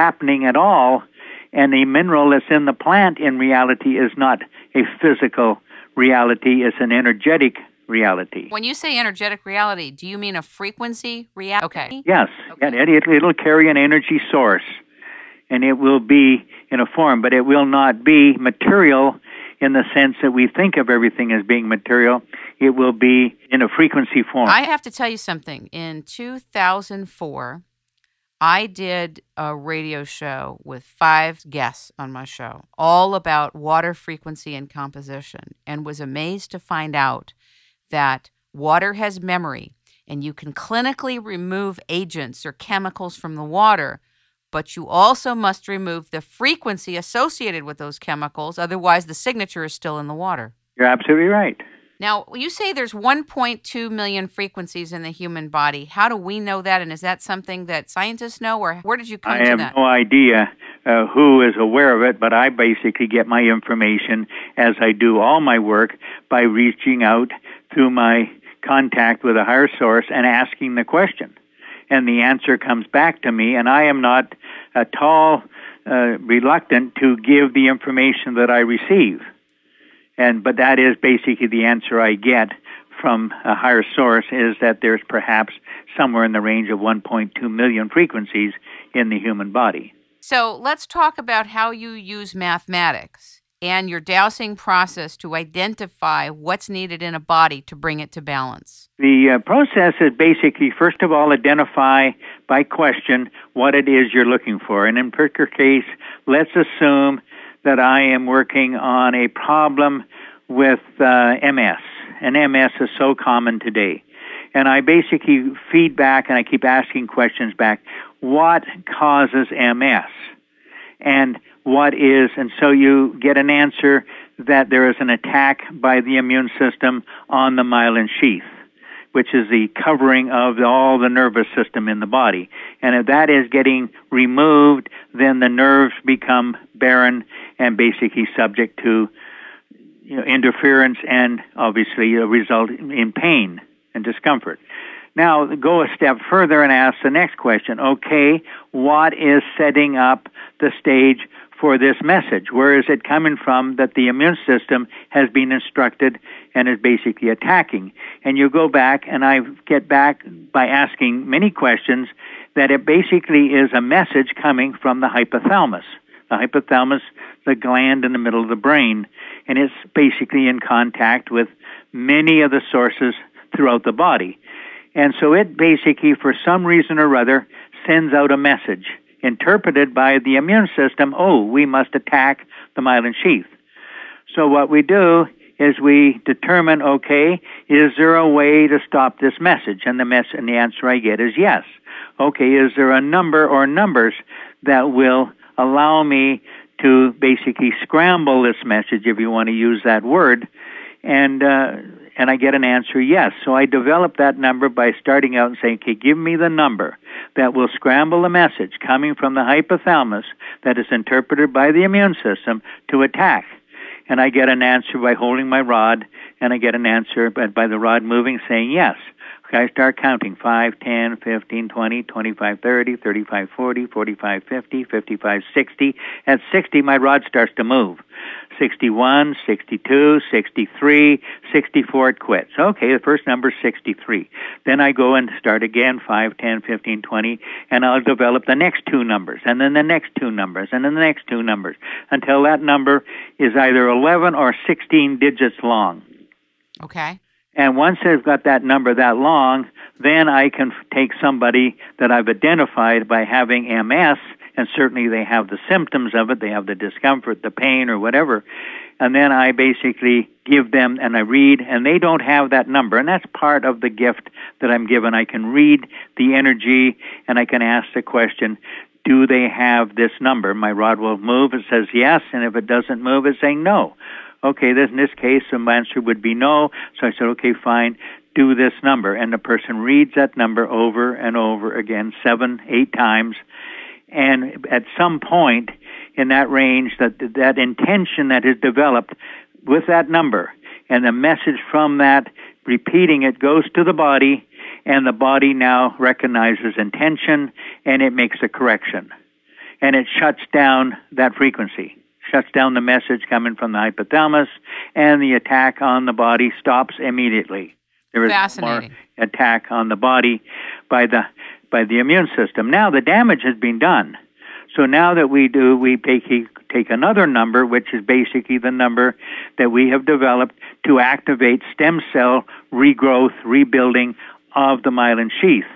happening at all, and the mineral that's in the plant in reality is not a physical reality, it's an energetic reality. When you say energetic reality, do you mean a frequency reality? Okay. Yes, okay. It'll carry an energy source, and it will be in a form, but it will not be material in the sense that we think of everything as being material. It will be in a frequency form. I have to tell you something. In 2004, I did a radio show with 5 guests on my show, all about water frequency and composition, and was amazed to find out that water has memory, and you can clinically remove agents or chemicals from the water, but you also must remove the frequency associated with those chemicals, otherwise the signature is still in the water. You're absolutely right. Now, you say there's 1.2 million frequencies in the human body. How do we know that, and is that something that scientists know, or where did you come to that? I have no idea who is aware of it, but I basically get my information, as I do all my work, by reaching out through my contact with a higher source and asking the question. And the answer comes back to me, and I am not at all reluctant to give the information that I receive. But that is basically the answer I get from a higher source, is that there's perhaps somewhere in the range of 1.2 million frequencies in the human body. So let's talk about how you use mathematics and your dowsing process to identify what's needed in a body to bring it to balance. The process is basically, first of all, identify by question what it is you're looking for. And in particular case, let's assume that I am working on a problem with MS. And MS is so common today. And I basically feed back and I keep asking questions back. What causes MS? And what is, and so you get an answer that there is an attack by the immune system on the myelin sheath, which is the covering of all the nervous system in the body. And if that is getting removed, then the nerves become barren and basically subject to interference and obviously result in pain and discomfort. Now, go a step further and ask the next question. Okay, what is setting up the stage for this message? Where is it coming from that the immune system has been instructed and is basically attacking? And you go back, and I get back by asking many questions, that it basically is a message coming from the hypothalamus. The hypothalamus, the gland in the middle of the brain, and it's basically in contact with many of the sources throughout the body. And so it basically, for some reason or other, sends out a message interpreted by the immune system. Oh, we must attack the myelin sheath. So what we do is we determine, okay, is there a way to stop this message? And the answer I get is yes. Okay, is there a number or numbers that will allow me to basically scramble this message, if you want to use that word? And I get an answer, yes. So I develop that number by starting out and saying, okay, give me the number that will scramble the message coming from the hypothalamus that is interpreted by the immune system to attack. And I get an answer by holding my rod, and I get an answer by the rod moving, saying yes. Okay, I start counting 5, 10, 15, 20, 25, 30, 35, 40, 45, 50, 55, 60. At 60, my rod starts to move. 61, 62, 63, 64, it quits. Okay, the first number is 63. Then I go and start again, 5, 10, 15, 20, and I'll develop the next 2 numbers, and then the next 2 numbers, and then the next 2 numbers, until that number is either 11 or 16 digits long. Okay. And once I've got that number that long, then I can take somebody that I've identified by having MS, and certainly they have the symptoms of it, they have the discomfort, the pain, or whatever, and then I basically give them, and I read, and they don't have that number, and that's part of the gift that I'm given. I can read the energy, and I can ask the question, do they have this number? My rod will move, it says yes, and if it doesn't move, it's saying no. Okay, in this case, the answer would be no. So I said, okay, fine, do this number. And the person reads that number over and over again, 7, 8 times. And at some point in that range, that intention that is developed with that number, and the message from that, repeating it, goes to the body, and the body now recognizes intention, and it makes a correction. and it shuts down that frequency, shuts down the message coming from the hypothalamus, and the attack on the body stops immediately. There is no more attack on the body by the immune system. Now the damage has been done. So now that we take another number, which is basically the number that we have developed to activate stem cell regrowth, rebuilding of the myelin sheath.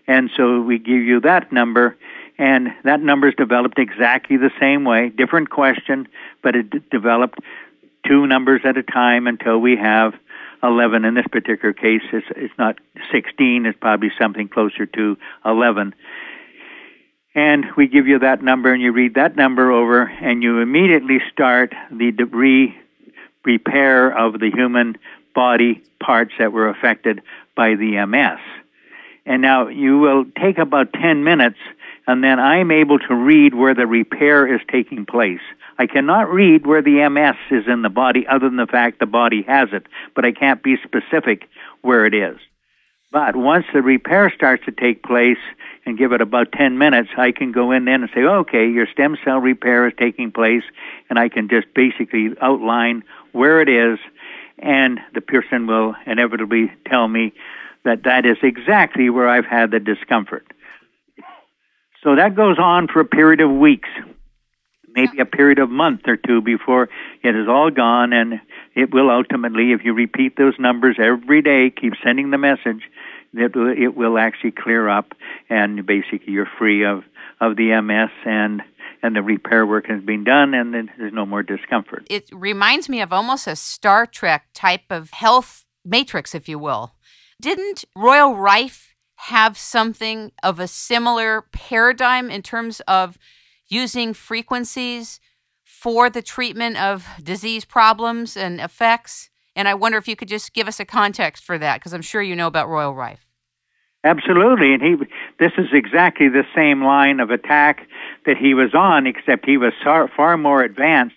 And so we give you that number, and that number is developed exactly the same way, different question, but it developed 2 numbers at a time until we have 11. In this particular case, it's not 16, it's probably something closer to 11. And we give you that number, and you read that number over, and you immediately start the repair of the human body parts that were affected by the MS. And now you will take about 10 minutes, and then I'm able to read where the repair is taking place. I cannot read where the MS is in the body other than the fact the body has it, but I can't be specific where it is. But once the repair starts to take place, and give it about 10 minutes, I can go in then and say, okay, your stem cell repair is taking place, and I can just basically outline where it is, and the person will inevitably tell me that that is exactly where I've had the discomfort. So that goes on for a period of weeks, maybe a period of a month or 2 before it is all gone, and it will ultimately, if you repeat those numbers every day, keep sending the message, it will actually clear up, and basically you're free of the MS, and the repair work has been done, and then there's no more discomfort. It reminds me of almost a Star Trek type of health matrix, if you will. Didn't Royal Rife have something of a similar paradigm in terms of using frequencies for the treatment of disease problems and effects? And I wonder if you could just give us a context for that, because I'm sure you know about Royal Rife. Absolutely, and this is exactly the same line of attack that he was on, except he was far more advanced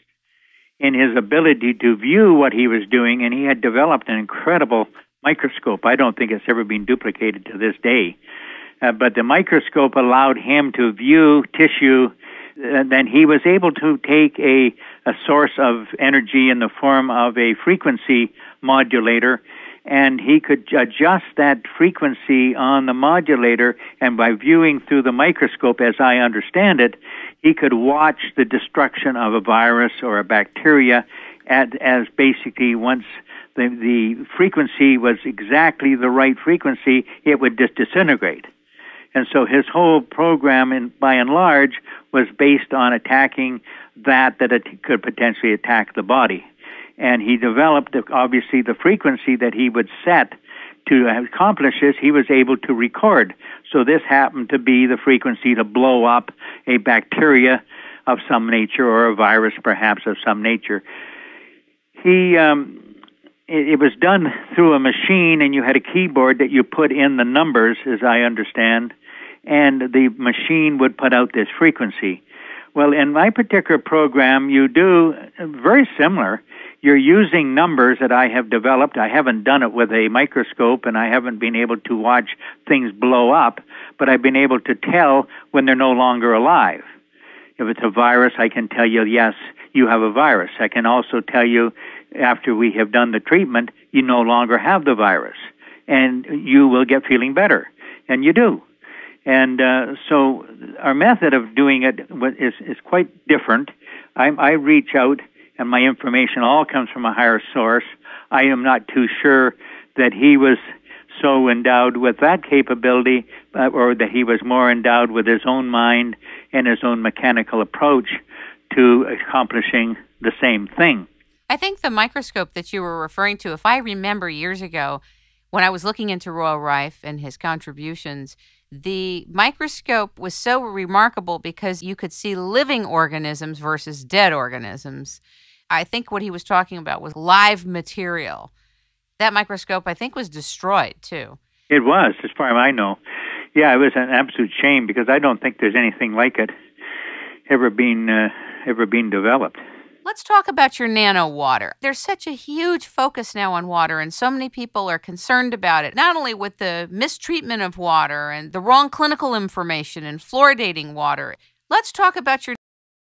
in his ability to view what he was doing, and he had developed an incredible microscope. I don't think it's ever been duplicated to this day, but the microscope allowed him to view tissue, and then he was able to take a source of energy in the form of a frequency modulator, and he could adjust that frequency on the modulator, and by viewing through the microscope, as I understand it, he could watch the destruction of a virus or a bacteria as basically once the frequency was exactly the right frequency, it would just disintegrate. And so his whole program, by and large, was based on attacking that it could potentially attack the body. And he developed, obviously, the frequency that he would set to accomplish this, he was able to record. So this happened to be the frequency to blow up a bacteria of some nature or a virus perhaps of some nature. It was done through a machine, and you had a keyboard that you put in the numbers, as I understand, and the machine would put out this frequency. Well, in my particular program, you do very similar. You're using numbers that I have developed. I haven't done it with a microscope, and I haven't been able to watch things blow up, but I've been able to tell when they're no longer alive. If it's a virus, I can tell you, yes, you have a virus. I can also tell you, after we have done the treatment, you no longer have the virus, and you will get feeling better, and you do. And so our method of doing it is quite different. I reach out, and my information all comes from a higher source. I am not too sure that he was so endowed with that capability, or that he was more endowed with his own mind and his own mechanical approach to accomplishing the same thing. I think the microscope that you were referring to, if I remember years ago, when I was looking into Royal Rife and his contributions, the microscope was so remarkable because you could see living organisms versus dead organisms. I think what he was talking about was live material. That microscope, I think, was destroyed, too. It was, as far as I know. Yeah, it was an absolute shame because I don't think there's anything like it ever been developed. Let's talk about your nano water. There's such a huge focus now on water, and so many people are concerned about it, not only with the mistreatment of water and the wrong clinical information and fluoridating water. Let's talk about your